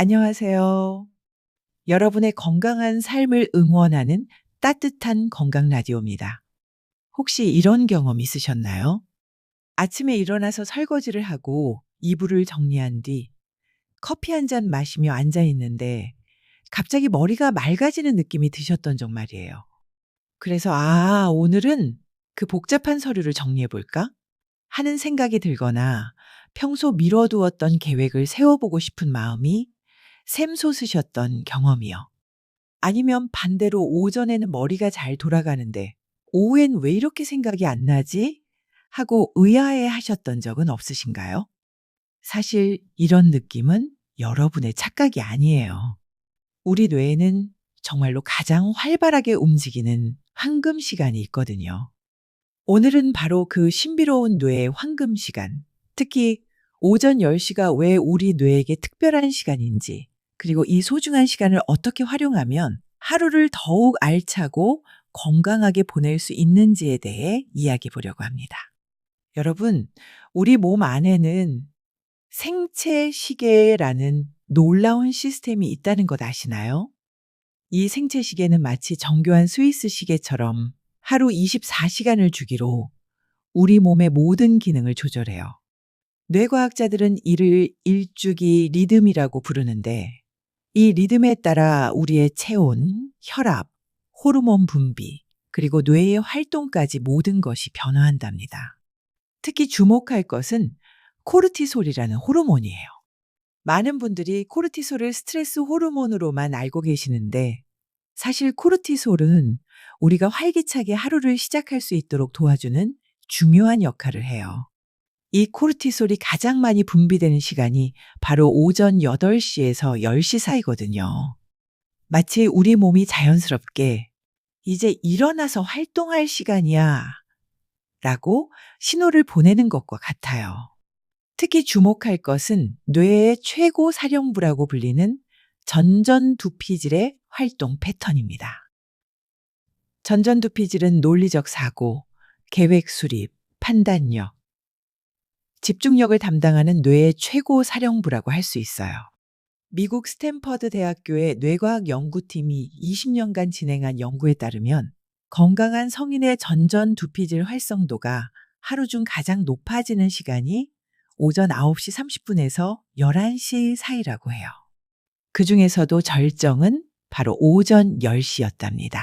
안녕하세요. 여러분의 건강한 삶을 응원하는 따뜻한 건강 라디오입니다. 혹시 이런 경험 있으셨나요? 아침에 일어나서 설거지를 하고 이불을 정리한 뒤 커피 한 잔 마시며 앉아 있는데 갑자기 머리가 맑아지는 느낌이 드셨던 적 말이에요. 그래서 오늘은 그 복잡한 서류를 정리해 볼까? 하는 생각이 들거나 평소 미뤄두었던 계획을 세워보고 싶은 마음이 샘솟으셨던 경험이요. 아니면 반대로 오전에는 머리가 잘 돌아가는데 오후엔 왜 이렇게 생각이 안 나지? 하고 의아해 하셨던 적은 없으신가요? 사실 이런 느낌은 여러분의 착각이 아니에요. 우리 뇌에는 정말로 가장 활발하게 움직이는 황금 시간이 있거든요. 오늘은 바로 그 신비로운 뇌의 황금 시간, 특히 오전 10시가 왜 우리 뇌에게 특별한 시간인지, 그리고 이 소중한 시간을 어떻게 활용하면 하루를 더욱 알차고 건강하게 보낼 수 있는지에 대해 이야기해 보려고 합니다. 여러분, 우리 몸 안에는 생체 시계라는 놀라운 시스템이 있다는 것 아시나요? 이 생체 시계는 마치 정교한 스위스 시계처럼 하루 24시간을 주기로 우리 몸의 모든 기능을 조절해요. 뇌과학자들은 이를 일주기 리듬이라고 부르는데 이 리듬에 따라 우리의 체온, 혈압, 호르몬 분비, 그리고 뇌의 활동까지 모든 것이 변화한답니다. 특히 주목할 것은 코르티솔이라는 호르몬이에요. 많은 분들이 코르티솔을 스트레스 호르몬으로만 알고 계시는데 사실 코르티솔은 우리가 활기차게 하루를 시작할 수 있도록 도와주는 중요한 역할을 해요. 이 코르티솔이 가장 많이 분비되는 시간이 바로 오전 8시에서 10시 사이거든요. 마치 우리 몸이 자연스럽게 이제 일어나서 활동할 시간이야 라고 신호를 보내는 것과 같아요. 특히 주목할 것은 뇌의 최고 사령부라고 불리는 전전두피질의 활동 패턴입니다. 전전두피질은 논리적 사고, 계획 수립, 판단력, 집중력을 담당하는 뇌의 최고 사령부라고 할 수 있어요. 미국 스탠퍼드 대학교의 뇌과학 연구팀이 20년간 진행한 연구에 따르면 건강한 성인의 전전두피질 활성도가 하루 중 가장 높아지는 시간이 오전 9시 30분에서 11시 사이라고 해요. 그 중에서도 절정은 바로 오전 10시였답니다.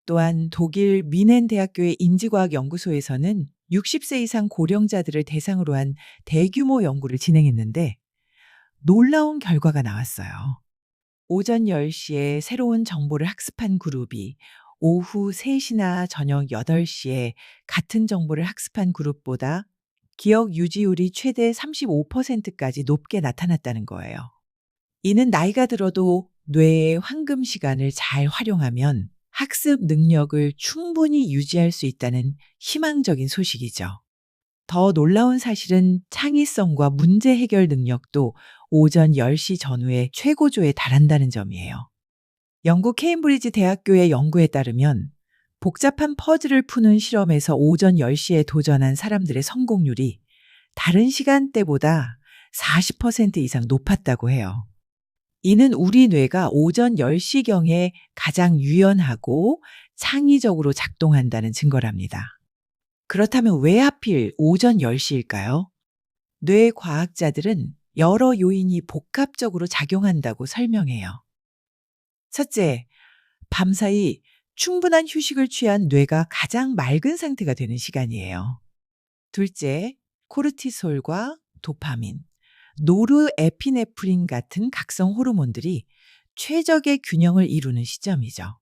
또한 독일 미넨 대학교의 인지과학 연구소에서는 60세 이상 고령자들을 대상으로 한 대규모 연구를 진행했는데 놀라운 결과가 나왔어요. 오전 10시에 새로운 정보를 학습한 그룹이 오후 3시나 저녁 8시에 같은 정보를 학습한 그룹보다 기억 유지율이 최대 35%까지 높게 나타났다는 거예요. 이는 나이가 들어도 뇌의 황금 시간을 잘 활용하면 학습 능력을 충분히 유지할 수 있다는 희망적인 소식이죠. 더 놀라운 사실은 창의성과 문제 해결 능력도 오전 10시 전후에 최고조에 달한다는 점이에요. 영국 케임브리지 대학교의 연구에 따르면 복잡한 퍼즐을 푸는 실험에서 오전 10시에 도전한 사람들의 성공률이 다른 시간대보다 40% 이상 높았다고 해요. 이는 우리 뇌가 오전 10시경에 가장 유연하고 창의적으로 작동한다는 증거랍니다. 그렇다면 왜 하필 오전 10시일까요? 뇌 과학자들은 여러 요인이 복합적으로 작용한다고 설명해요. 첫째, 밤사이 충분한 휴식을 취한 뇌가 가장 맑은 상태가 되는 시간이에요. 둘째, 코르티솔과 도파민, 노르에피네프린 같은 각성 호르몬들이 최적의 균형을 이루는 시점이죠.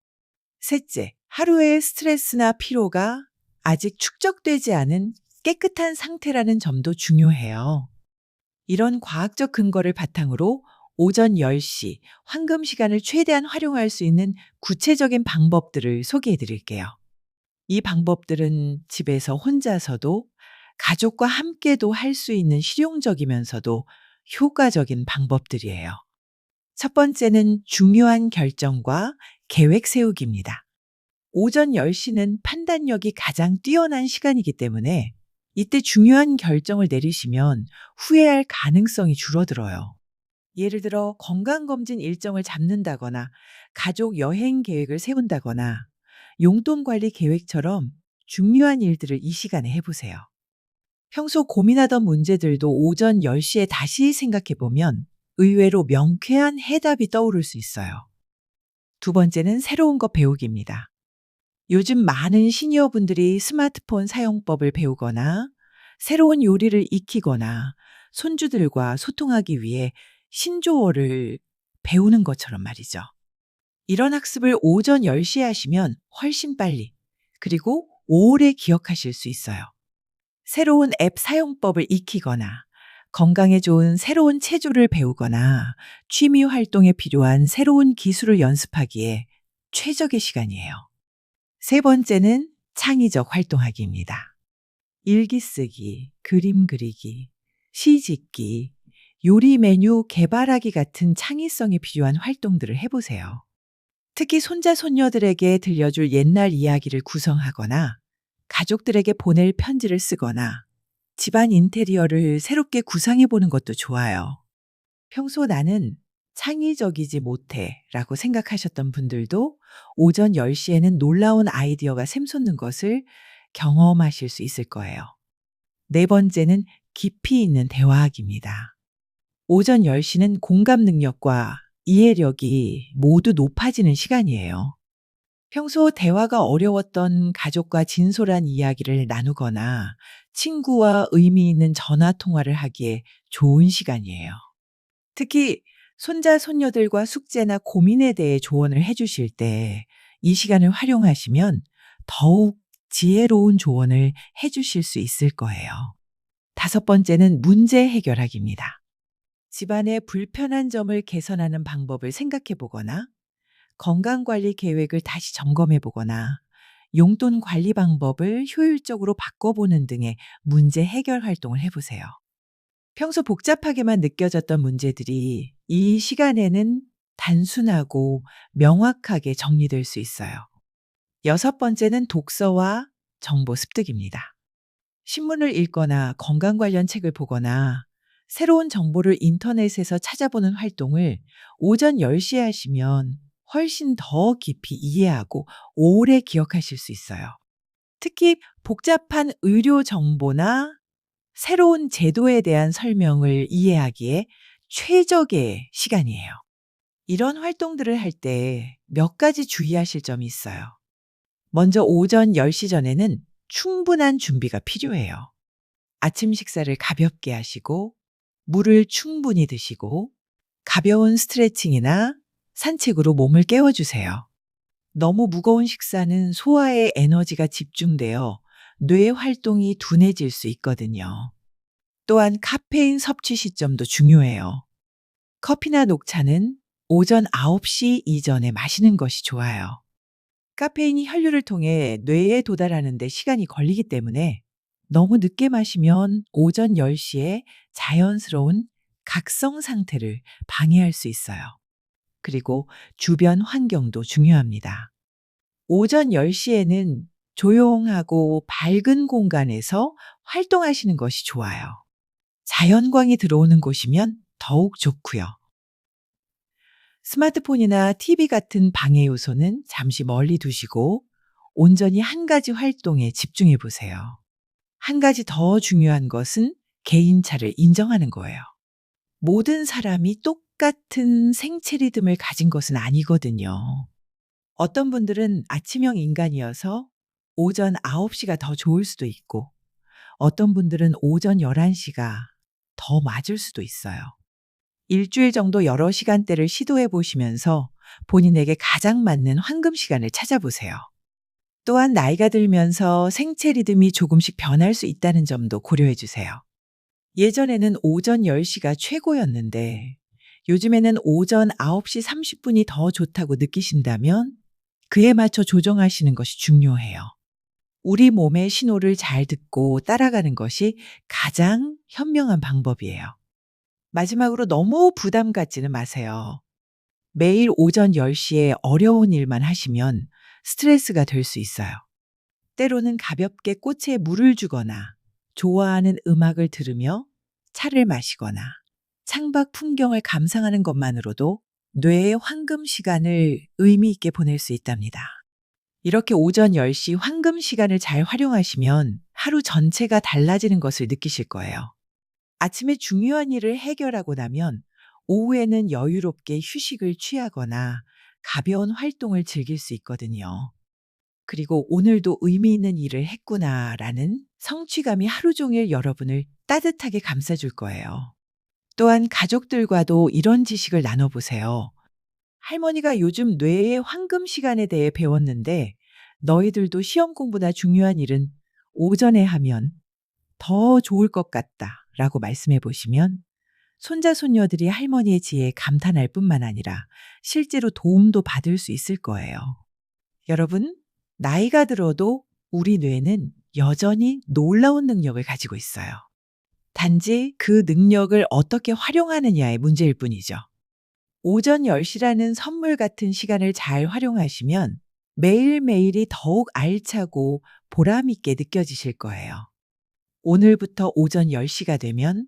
셋째, 하루의 스트레스나 피로가 아직 축적되지 않은 깨끗한 상태라는 점도 중요해요. 이런 과학적 근거를 바탕으로 오전 10시 황금 시간을 최대한 활용할 수 있는 구체적인 방법들을 소개해 드릴게요. 이 방법들은 집에서 혼자서도 가족과 함께도 할 수 있는 실용적이면서도 효과적인 방법들이에요. 첫 번째는 중요한 결정과 계획 세우기입니다. 오전 10시는 판단력이 가장 뛰어난 시간이기 때문에 이때 중요한 결정을 내리시면 후회할 가능성이 줄어들어요. 예를 들어 건강검진 일정을 잡는다거나 가족 여행 계획을 세운다거나 용돈 관리 계획처럼 중요한 일들을 이 시간에 해보세요. 평소 고민하던 문제들도 오전 10시에 다시 생각해 보면 의외로 명쾌한 해답이 떠오를 수 있어요. 두 번째는 새로운 것 배우기입니다. 요즘 많은 시니어분들이 스마트폰 사용법을 배우거나 새로운 요리를 익히거나 손주들과 소통하기 위해 신조어를 배우는 것처럼 말이죠. 이런 학습을 오전 10시에 하시면 훨씬 빨리 그리고 오래 기억하실 수 있어요. 새로운 앱 사용법을 익히거나 건강에 좋은 새로운 체조를 배우거나 취미 활동에 필요한 새로운 기술을 연습하기에 최적의 시간이에요. 세 번째는 창의적 활동하기입니다. 일기 쓰기, 그림 그리기, 시 짓기, 요리 메뉴 개발하기 같은 창의성이 필요한 활동들을 해보세요. 특히 손자, 손녀들에게 들려줄 옛날 이야기를 구성하거나 가족들에게 보낼 편지를 쓰거나 집안 인테리어를 새롭게 구상해 보는 것도 좋아요. 평소 나는 창의적이지 못해 라고 생각하셨던 분들도 오전 10시에는 놀라운 아이디어가 샘솟는 것을 경험하실 수 있을 거예요. 네 번째는 깊이 있는 대화하기입니다. 오전 10시는 공감 능력과 이해력이 모두 높아지는 시간이에요. 평소 대화가 어려웠던 가족과 진솔한 이야기를 나누거나 친구와 의미 있는 전화 통화를 하기에 좋은 시간이에요. 특히 손자, 손녀들과 숙제나 고민에 대해 조언을 해주실 때 이 시간을 활용하시면 더욱 지혜로운 조언을 해주실 수 있을 거예요. 다섯 번째는 문제 해결하기입니다. 집안의 불편한 점을 개선하는 방법을 생각해 보거나 건강관리 계획을 다시 점검해 보거나 용돈 관리 방법을 효율적으로 바꿔보는 등의 문제 해결 활동을 해보세요. 평소 복잡하게만 느껴졌던 문제들이 이 시간에는 단순하고 명확하게 정리될 수 있어요. 여섯 번째는 독서와 정보 습득입니다. 신문을 읽거나 건강 관련 책을 보거나 새로운 정보를 인터넷에서 찾아보는 활동을 오전 10시에 하시면 훨씬 더 깊이 이해하고 오래 기억하실 수 있어요. 특히 복잡한 의료 정보나 새로운 제도에 대한 설명을 이해하기에 최적의 시간이에요. 이런 활동들을 할 때 몇 가지 주의하실 점이 있어요. 먼저 오전 10시 전에는 충분한 준비가 필요해요. 아침 식사를 가볍게 하시고 물을 충분히 드시고 가벼운 스트레칭이나 산책으로 몸을 깨워주세요. 너무 무거운 식사는 소화에 에너지가 집중되어 뇌 활동이 둔해질 수 있거든요. 또한 카페인 섭취 시점도 중요해요. 커피나 녹차는 오전 9시 이전에 마시는 것이 좋아요. 카페인이 혈류를 통해 뇌에 도달하는 데 시간이 걸리기 때문에 너무 늦게 마시면 오전 10시에 자연스러운 각성 상태를 방해할 수 있어요. 그리고 주변 환경도 중요합니다. 오전 10시에는 조용하고 밝은 공간에서 활동하시는 것이 좋아요. 자연광이 들어오는 곳이면 더욱 좋고요. 스마트폰이나 TV 같은 방해 요소는 잠시 멀리 두시고 온전히 한 가지 활동에 집중해 보세요. 한 가지 더 중요한 것은 개인차를 인정하는 거예요. 모든 사람이 똑같은 생체 리듬을 가진 것은 아니거든요. 어떤 분들은 아침형 인간이어서 오전 9시가 더 좋을 수도 있고 어떤 분들은 오전 11시가 더 맞을 수도 있어요. 일주일 정도 여러 시간대를 시도해 보시면서 본인에게 가장 맞는 황금 시간을 찾아보세요. 또한 나이가 들면서 생체 리듬이 조금씩 변할 수 있다는 점도 고려해 주세요. 예전에는 오전 10시가 최고였는데 요즘에는 오전 9시 30분이 더 좋다고 느끼신다면 그에 맞춰 조정하시는 것이 중요해요. 우리 몸의 신호를 잘 듣고 따라가는 것이 가장 현명한 방법이에요. 마지막으로 너무 부담 갖지는 마세요. 매일 오전 10시에 어려운 일만 하시면 스트레스가 될 수 있어요. 때로는 가볍게 꽃에 물을 주거나 좋아하는 음악을 들으며 차를 마시거나 창밖 풍경을 감상하는 것만으로도 뇌의 황금 시간을 의미 있게 보낼 수 있답니다. 이렇게 오전 10시 황금 시간을 잘 활용하시면 하루 전체가 달라지는 것을 느끼실 거예요. 아침에 중요한 일을 해결하고 나면 오후에는 여유롭게 휴식을 취하거나 가벼운 활동을 즐길 수 있거든요. 그리고 '오늘도 의미 있는 일을 했구나.'라는 성취감이 하루 종일 여러분을 따뜻하게 감싸줄 거예요. 또한 가족들과도 이런 지식을 나눠 보세요. "할머니가 요즘 뇌의 황금 시간에 대해 배웠는데 너희들도 시험 공부나 중요한 일은 오전에 하면 더 좋을 것 같다."라고 말씀해 보시면 손자 손녀들이 할머니의 지혜에 감탄할 뿐만 아니라 실제로 도움도 받을 수 있을 거예요. 여러분, 나이가 들어도 우리 뇌는 여전히 놀라운 능력을 가지고 있어요. 단지 그 능력을 어떻게 활용하느냐의 문제일 뿐이죠. 오전 10시라는 선물 같은 시간을 잘 활용하시면 매일매일이 더욱 알차고 보람 있게 느껴지실 거예요. 오늘부터 오전 10시가 되면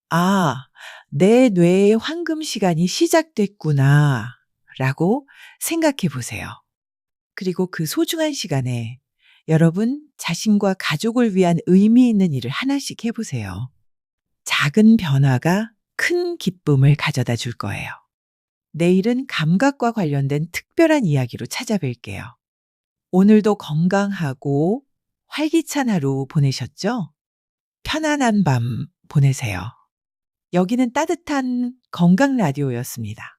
'아, 내 뇌의 황금 시간이 시작됐구나.' 라고 생각해 보세요. 그리고 그 소중한 시간에 여러분 자신과 가족을 위한 의미 있는 일을 하나씩 해 보세요. 작은 변화가 큰 기쁨을 가져다 줄 거예요. 내일은 감각과 관련된 특별한 이야기로 찾아뵐게요. 오늘도 건강하고 활기찬 하루 보내셨죠? 편안한 밤 보내세요. 여기는 따뜻한 건강 라디오였습니다.